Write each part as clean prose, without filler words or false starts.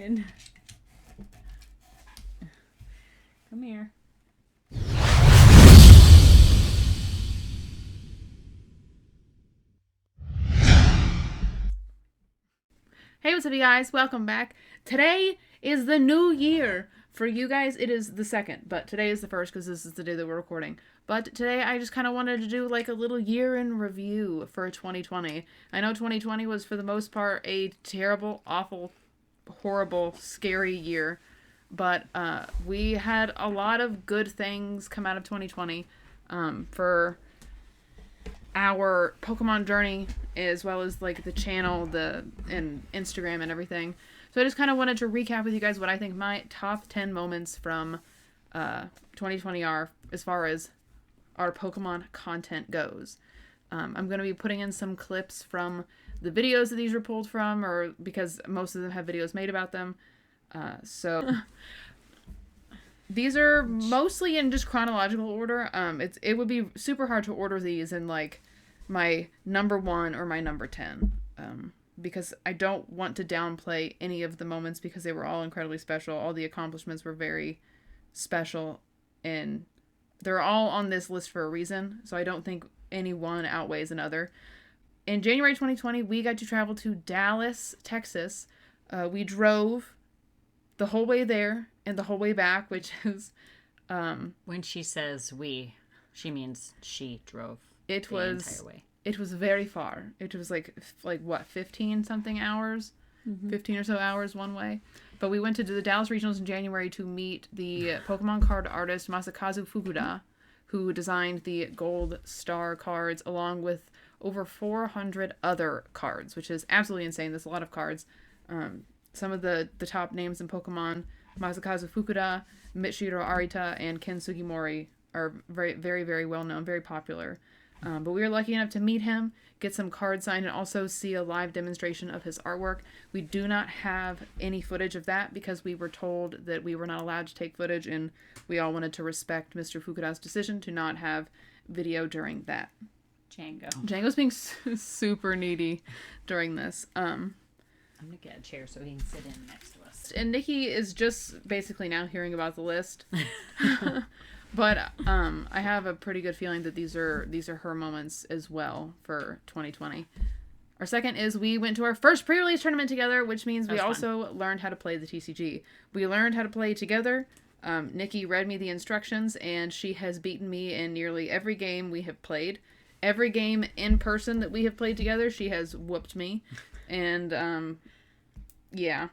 trying. Come here. Hey, what's up, you guys? Welcome back. Today is the new year. For you guys, it is the 2nd, but today is the 1st because this is the day that we're recording. But today, I just kind of wanted to do like a little year in review for 2020. I know 2020 was, for the most part, a terrible, awful, horrible, scary year. But we had a lot of good things come out of 2020 for our Pokemon journey, as well as like the channel, and Instagram and everything. So I just kind of wanted to recap with you guys what I think my top 10 moments from 2020 are, as far as our Pokemon content goes. I'm going to be putting in some clips from the videos that these were pulled from, or because most of them have videos made about them. So these are mostly in just chronological order. It would be super hard to order these in like my number 1 or my number 10. Because I don't want to downplay any of the moments because they were all incredibly special. All the accomplishments were very special, and they're all on this list for a reason, so I don't think any one outweighs another. In January 2020, we got to travel to Dallas, Texas. We drove the whole way there and the whole way back, which is... when she says we, she means she drove entire way. It was very far. It was like what, 15 something hours? Mm-hmm. 15 or so hours one way. But we went to the Dallas Regionals in January to meet the Pokemon card artist Masakazu Fukuda, who designed the Gold Star cards along with over 400 other cards, which is absolutely insane. There's a lot of cards. Some of the top names in Pokemon, Masakazu Fukuda, Michiru Arita, and Ken Sugimori, are very, very, very well known, very popular. But we were lucky enough to meet him, get some cards signed, and also see a live demonstration of his artwork. We do not have any footage of that because we were told that we were not allowed to take footage, and we all wanted to respect Mr. Fukuda's decision to not have video during that. Django's being super needy during this. I'm going to get a chair so he can sit in next to us. And Nikki is just basically now hearing about the list. But I have a pretty good feeling that these are her moments as well for 2020. Our second is we went to our first pre-release tournament together, which means we also learned how to play the TCG. We learned how to play together. Nikki read me the instructions, and she has beaten me in nearly every game we have played. Every game in person that we have played together, she has whooped me. And, yeah.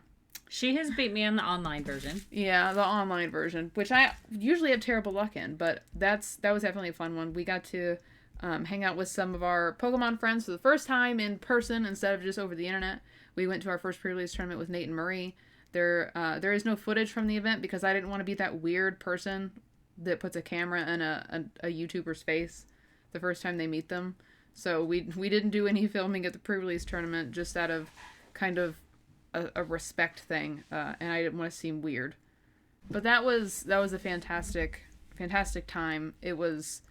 She has beat me in the online version. Yeah, the online version, which I usually have terrible luck in, but that was definitely a fun one. We got to hang out with some of our Pokemon friends for the first time in person instead of just over the internet. We went to our first pre-release tournament with Nate and Marie. There is no footage from the event because I didn't want to be that weird person that puts a camera in a YouTuber's face the first time they meet them. So we didn't do any filming at the pre-release tournament, just out of kind of a respect thing, and I didn't want to seem weird. But that was a fantastic time. It was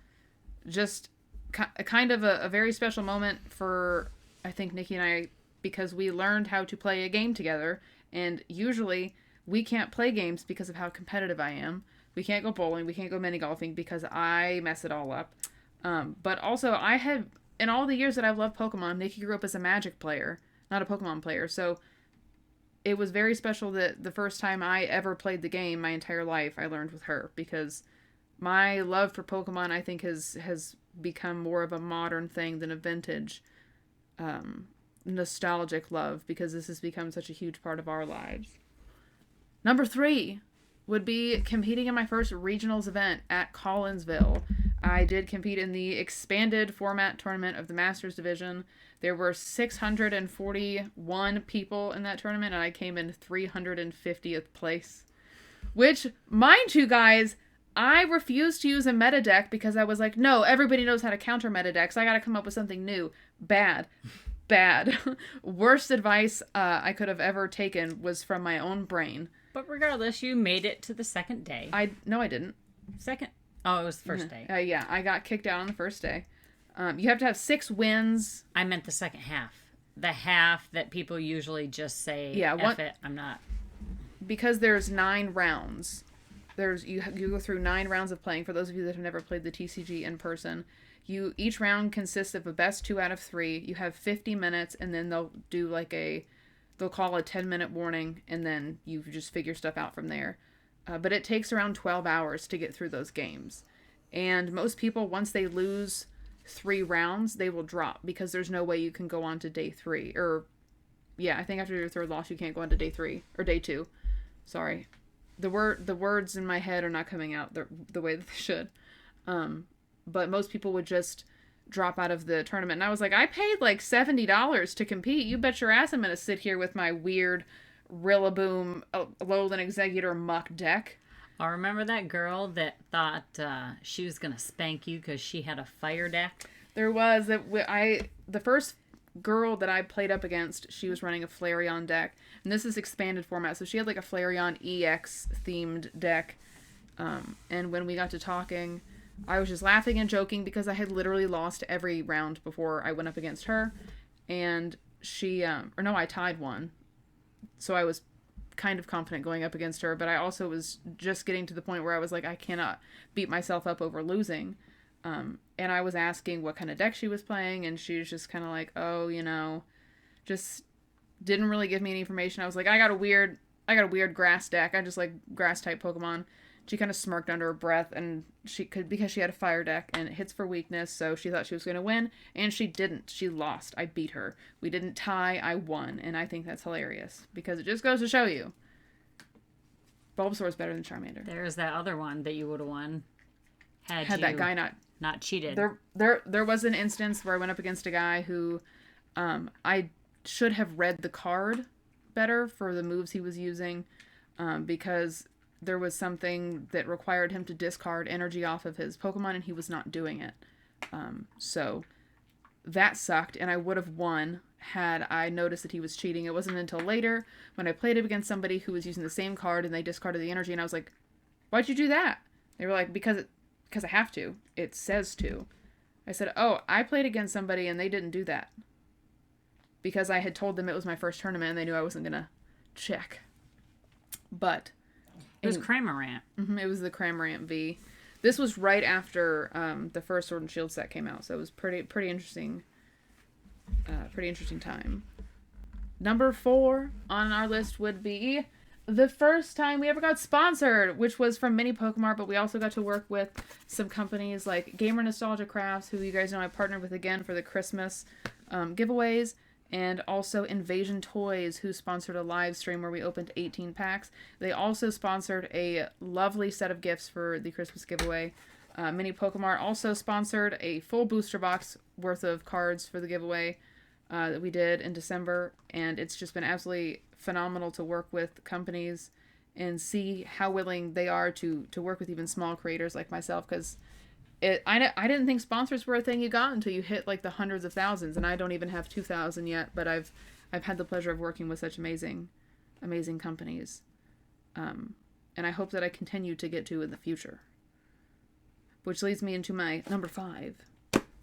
just kind of a very special moment for, I think, Nikki and I, because we learned how to play a game together, and usually we can't play games because of how competitive I am. We can't go bowling, we can't go mini golfing because I mess it all up. But also, I had, in all the years that I've loved Pokemon, Nikki grew up as a Magic player, not a Pokemon player, so it was very special that the first time I ever played the game my entire life, I learned with her, because my love for Pokemon, I think, has become more of a modern thing than a vintage, nostalgic love, because this has become such a huge part of our lives. Number 3 would be competing in my first regionals event at Collinsville. I did compete in the expanded format tournament of the Masters Division. There were 641 people in that tournament, and I came in 350th place. Which, mind you guys, I refused to use a meta deck because I was like, no, everybody knows how to counter meta decks. I gotta come up with something new. Bad. Worst advice I could have ever taken was from my own brain. But regardless, you made it to the second day. No, I didn't. Second? Oh, it was the first day. Yeah, I got kicked out on the first day. You have to have 6 wins. I meant the second half. The half that people usually just say, yeah, F it, I'm not. because there's 9 rounds. You go through 9 rounds of playing. For those of you that have never played the TCG in person, each round consists of a best 2 out of 3. You have 50 minutes, and then they'll do like they'll call a 10-minute warning, and then you just figure stuff out from there. But it takes around 12 hours to get through those games. And most people, once they lose 3 rounds, they will drop because there's no way you can go on to day 3. Or, yeah, I think after your 3rd loss, you can't go on to day 3 or day 2. Sorry. The words in my head are not coming out the way that they should. But most people would just drop out of the tournament. And I was like, I paid like $70 to compete. You bet your ass I'm going to sit here with my weird Rillaboom Alolan Executor muck deck. I remember that girl that thought she was going to spank you because she had a fire deck. There was. The first girl that I played up against, she was running a Flareon deck. And this is expanded format. So she had like a Flareon EX themed deck. And when we got to talking, I was just laughing and joking because I had literally lost every round before I went up against her. And I tied one. So I was kind of confident going up against her, but I also was just getting to the point where I was like, I cannot beat myself up over losing. And I was asking what kind of deck she was playing, and she was just kind of like, oh, just didn't really give me any information. I was like, I got a weird grass deck. I just like grass type Pokemon. She kind of smirked under her breath, and because she had a fire deck and it hits for weakness, so she thought she was going to win, and she didn't. She lost. I beat her. We didn't tie. I won, and I think that's hilarious because it just goes to show you Bulbasaur is better than Charmander. There's that other one that you would have won had that guy not cheated. There was an instance where I went up against a guy who I should have read the card better for the moves he was using because there was something that required him to discard energy off of his Pokemon, and he was not doing it. So that sucked, and I would have won had I noticed that he was cheating. It wasn't until later when I played it against somebody who was using the same card and they discarded the energy, and I was like, why'd you do that? They were like, because I have to. It says to. I said, oh, I played against somebody and they didn't do that. Because I had told them it was my first tournament and they knew I wasn't going to check. But it was Cramorant. It was the Cramorant V. This was right after the first Sword and Shield set came out, so it was pretty interesting. Pretty interesting time. Number 4 on our list would be the first time we ever got sponsored, which was from Mini Pokemart, but we also got to work with some companies like Gamer Nostalgia Crafts, who you guys know I partnered with again for the Christmas giveaways. And also Invasion Toys, who sponsored a live stream where we opened 18 packs. They also sponsored a lovely set of gifts for the Christmas giveaway. Mini Pokemart also sponsored a full booster box worth of cards for the giveaway that we did in December. And it's just been absolutely phenomenal to work with companies and see how willing they are to work with even small creators like myself, because I didn't think sponsors were a thing you got until you hit like the hundreds of thousands, and I don't even have 2,000 yet, but I've had the pleasure of working with such amazing companies. And I hope that I continue to get to in the future. Which leads me into my number 5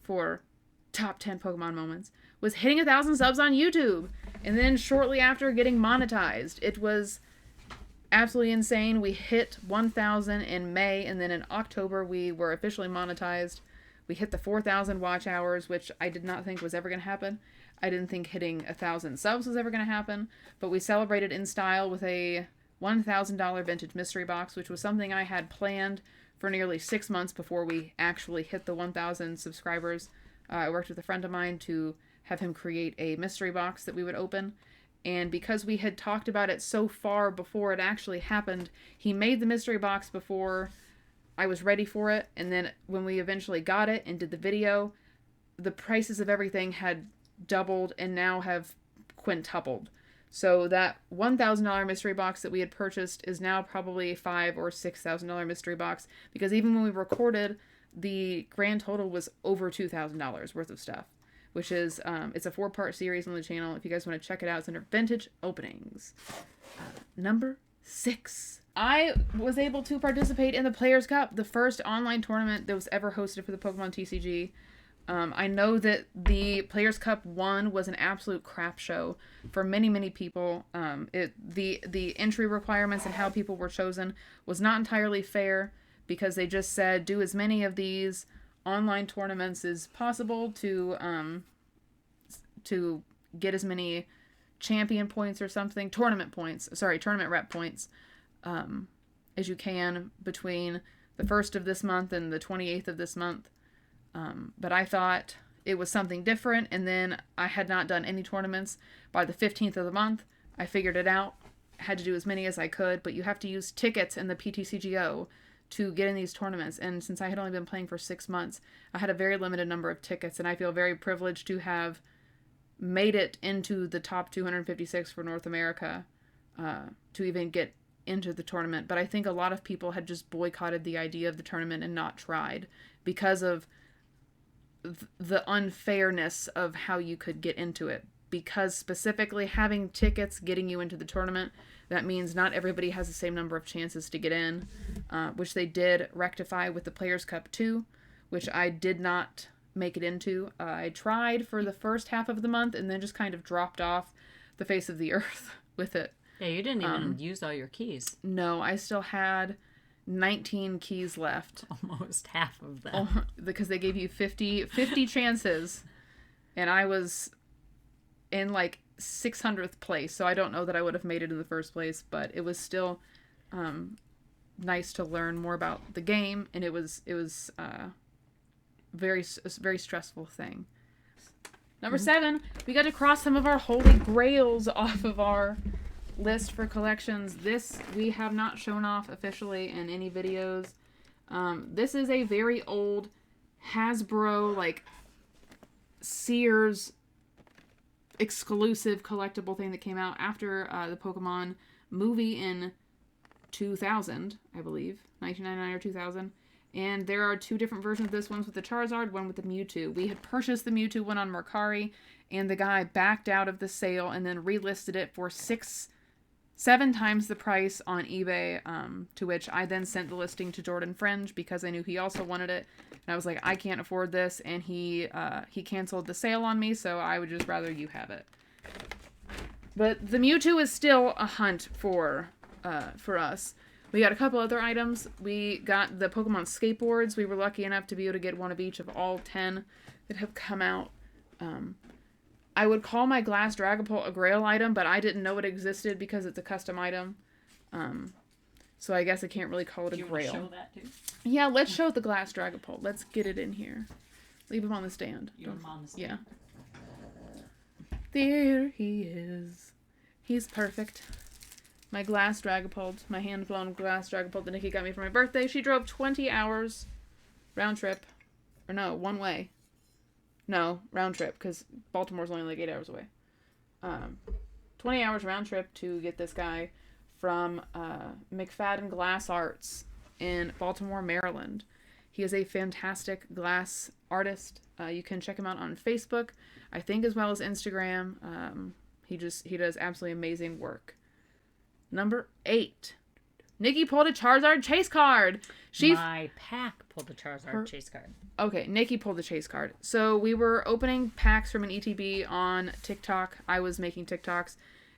for top 10 Pokemon moments, was hitting 1,000 subs on YouTube, and then shortly after getting monetized. It was absolutely insane. We hit 1,000 in May, and then in October we were officially monetized. We hit the 4,000 watch hours, which I did not think was ever going to happen. I didn't think hitting 1,000 subs was ever going to happen, but we celebrated in style with a $1,000 vintage mystery box, which was something I had planned for nearly 6 months before we actually hit the 1,000 subscribers. I worked with a friend of mine to have him create a mystery box that we would open. And because we had talked about it so far before it actually happened, he made the mystery box before I was ready for it. And then when we eventually got it and did the video, the prices of everything had doubled and now have quintupled. So that $1,000 mystery box that we had purchased is now probably a $5,000 or $6,000 mystery box, because even when we recorded, the grand total was over $2,000 worth of stuff. Which is, it's a 4-part series on the channel. If you guys want to check it out, it's under Vintage Openings. Number 6. I was able to participate in the Players' Cup, the first online tournament that was ever hosted for the Pokemon TCG. I know that the Players Cup 1 was an absolute crap show for many, many people. The entry requirements and how people were chosen was not entirely fair because they just said do as many of these online tournaments as possible to get as many champion points or something, tournament rep points, as you can between the 1st of this month and the 28th of this month. But I thought it was something different, and then I had not done any tournaments by the 15th of the month. I figured it out, had to do as many as I could, but you have to use tickets in the PTCGO to get in these tournaments, and since I had only been playing for 6 months, I had a very limited number of tickets, and I feel very privileged to have made it into the top 256 for North America to even get into the tournament. But I think a lot of people had just boycotted the idea of the tournament and not tried because of the unfairness of how you could get into it. Because specifically having tickets getting you into the tournament, that means not everybody has the same number of chances to get in, which they did rectify with the Players Cup 2, which I did not make it into. I tried for the first half of the month and then just kind of dropped off the face of the earth with it. Yeah, you didn't even use all your keys. No, I still had 19 keys left. Almost half of them. Oh, because they gave you 50 chances, and I was in like 600th place, so I don't know that I would have made it in the first place, but it was still nice to learn more about the game, and it was a very stressful thing. Number 7, we got to cross some of our holy grails off of our list for collections. This we have not shown off officially in any videos. This is a very old Hasbro, like, Sears exclusive collectible thing that came out after the Pokemon movie in 2000, I believe. 1999 or 2000. And there are 2 different versions of this. One's with the Charizard, one with the Mewtwo. We had purchased the Mewtwo one on Mercari, and the guy backed out of the sale and then relisted it for 7 times the price on eBay, to which I then sent the listing to Jordan Fringe because I knew he also wanted it. And I was like, I can't afford this, and he canceled the sale on me, so I would just rather you have it. But the Mewtwo is still a hunt for us. We got a couple other items. We got the Pokemon skateboards. We were lucky enough to be able to get one of each of all 10 that have come out. I would call my Glass Dragapult a Grail item, but I didn't know it existed because it's a custom item. So I guess I can't really call it a Grail. Do you want to show that too? Yeah, let's show the Glass Dragapult. Let's get it in here. Leave him on the stand. You want him on the stand? Yeah. There he is. He's perfect. My Glass Dragapult. My hand-blown Glass Dragapult that Nikki got me for my birthday. She drove 20 hours round trip. Or no, one way. No, round trip, because Baltimore's only like 8 hours away. 20 hours round trip to get this guy from McFadden Glass Arts in Baltimore, Maryland. He is a fantastic glass artist. You can check him out on Facebook, I think, as well as Instagram. He does absolutely amazing work. Number 8. Nikki pulled a Charizard chase card. My pack pulled a Charizard chase card. Okay, Nikki pulled the chase card. So we were opening packs from an ETB on TikTok. I was making TikToks,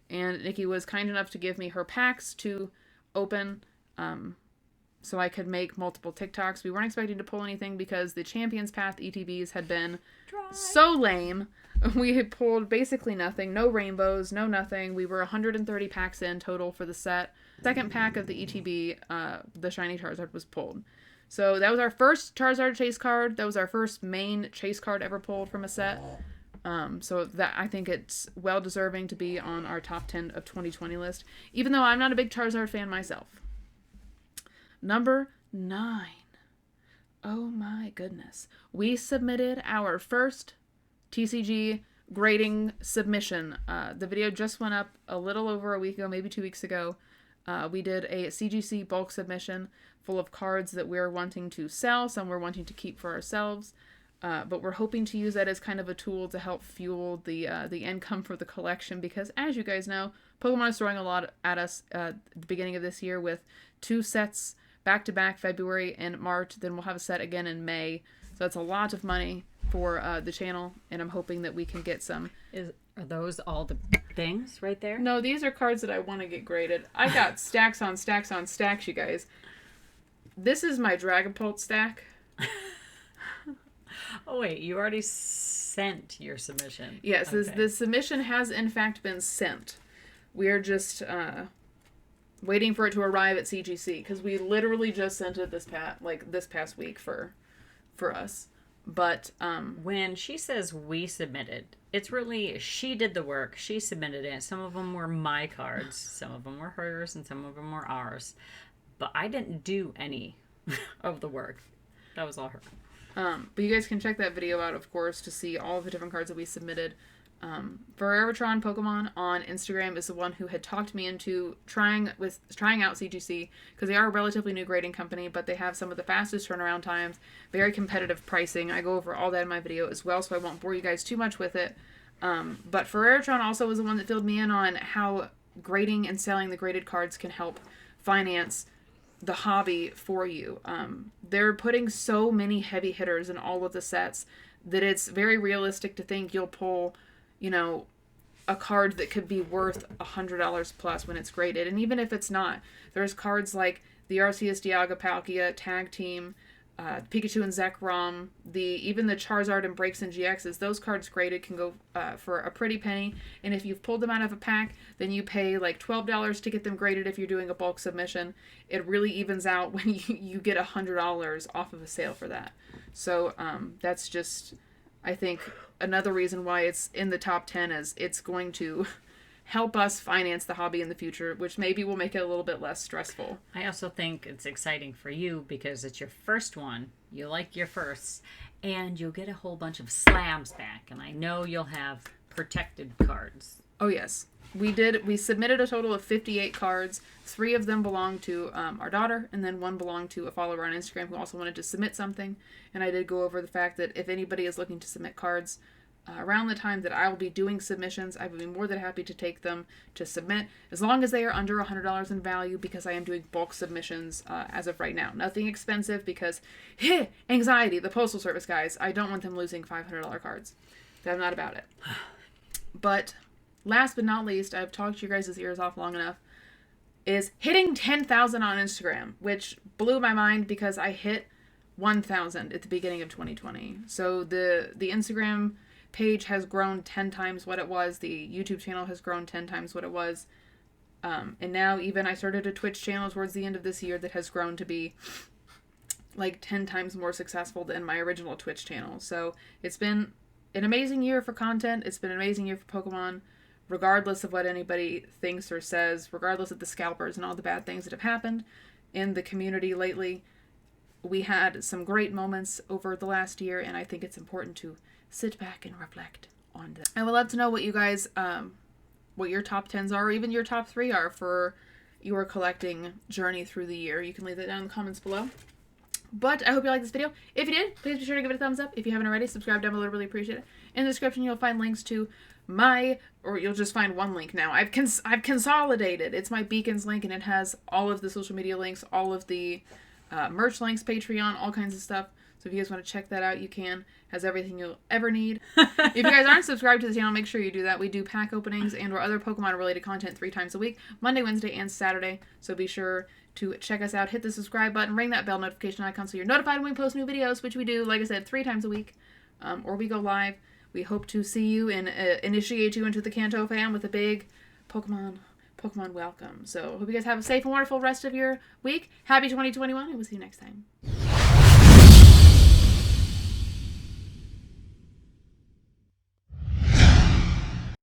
and Nikki was kind enough to give me her packs to open, so I could make multiple TikToks. We weren't expecting to pull anything because the Champions Path ETBs had been so lame. We had pulled basically nothing. No rainbows, no nothing. We were 130 packs in total for the set. Second pack of the ETB, the Shiny Charizard was pulled. So that was our first Charizard chase card. That was our first main chase card ever pulled from a set. So that I think it's well deserving to be on our top 10 of 2020 list, even though I'm not a big Charizard fan myself. Number 9. Oh my goodness. We submitted our first TCG grading submission. The video just went up a little over a week ago, maybe 2 weeks ago. We did a CGC bulk submission full of cards that we're wanting to sell, some we're wanting to keep for ourselves, but we're hoping to use that as kind of a tool to help fuel the income for the collection, because as you guys know, Pokemon is throwing a lot at us at the beginning of this year with 2 sets back-to-back, February and March. Then we'll have a set again in May. So that's a lot of money for the channel, and I'm hoping that we can get some. Are those all the things right there? No, these are cards that I want to get graded. I got stacks on stacks on stacks, you guys. This is my Dragapult stack. Oh wait, you already sent your submission. Yes, okay. the submission has in fact been sent. We are just waiting for it to arrive at CGC, because we literally just sent it this past week for us. But when she says we submitted, it's really she did the work. She submitted it. Some of them were my cards, some of them were hers, and some of them were ours. But I didn't do any of the work. That was all her. But you guys can check that video out, of course, to see all the different cards that we submitted. Forevertron Pokemon on Instagram is the one who had talked me into trying out CGC, because they are a relatively new grading company, but they have some of the fastest turnaround times, very competitive pricing. I go over all that in my video as well, so I won't bore you guys too much with it. But Forevertron also was the one that filled me in on how grading and selling the graded cards can help finance the hobby for you. They're putting so many heavy hitters in all of the sets that it's very realistic to think you'll pull, a card that could be worth $100 plus when it's graded. And even if it's not, there's cards like the Arceus Dialga Palkia Tag Team, Pikachu and Zekrom, even the Charizard and Breaks and GXs, those cards graded can go for a pretty penny. And if you've pulled them out of a pack, then you pay like $12 to get them graded if you're doing a bulk submission. It really evens out when you get $100 off of a sale for that. So that's just, I think, another reason why it's in the top 10 is it's going to help us finance the hobby in the future, which maybe will make it a little bit less stressful. I also think it's exciting for you because it's your first one. You like your firsts, and you'll get a whole bunch of slabs back. And I know you'll have protected cards. Oh, yes. We submitted a total of 58 cards. 3 of them belonged to our daughter, and then 1 belonged to a follower on Instagram who also wanted to submit something. And I did go over the fact that if anybody is looking to submit cards, around the time that I will be doing submissions, I would be more than happy to take them to submit, as long as they are under $100 in value, because I am doing bulk submissions as of right now. Nothing expensive, because anxiety, the Postal Service guys, I don't want them losing $500 cards. I'm not about it. But last but not least, I've talked your guys' ears off long enough, is hitting 10,000 on Instagram, which blew my mind because I hit 1,000 at the beginning of 2020. So the Instagram page has grown 10 times what it was. The YouTube channel has grown 10 times what it was. And now even I started a Twitch channel towards the end of this year that has grown to be like 10 times more successful than my original Twitch channel. So it's been an amazing year for content. It's been an amazing year for Pokemon, regardless of what anybody thinks or says, regardless of the scalpers and all the bad things that have happened in the community lately. We had some great moments over the last year, and I think it's important to sit back and reflect on them. I would love to know what you guys, what your top 10s are, or even your top 3 are for your collecting journey through the year. You can leave that down in the comments below. But I hope you liked this video. If you did, please be sure to give it a thumbs up. If you haven't already, subscribe down below. I really appreciate it. In the description, you'll find links to or you'll just find one link now. I've consolidated. It's my Beacons link, and it has all of the social media links, all of the merch links, Patreon, all kinds of stuff. So if you guys want to check that out, you can. Has everything you'll ever need. If you guys aren't subscribed to the channel, make sure you do that. We do pack openings and or other Pokemon-related content 3 times a week, Monday, Wednesday, and Saturday. So be sure to check us out. Hit the subscribe button, ring that bell notification icon so you're notified when we post new videos, which we do, like I said, 3 times a week, or we go live. We hope to see you and initiate you into the Kanto fam with a big Pokemon welcome. So hope you guys have a safe and wonderful rest of your week. Happy 2021, and we'll see you next time.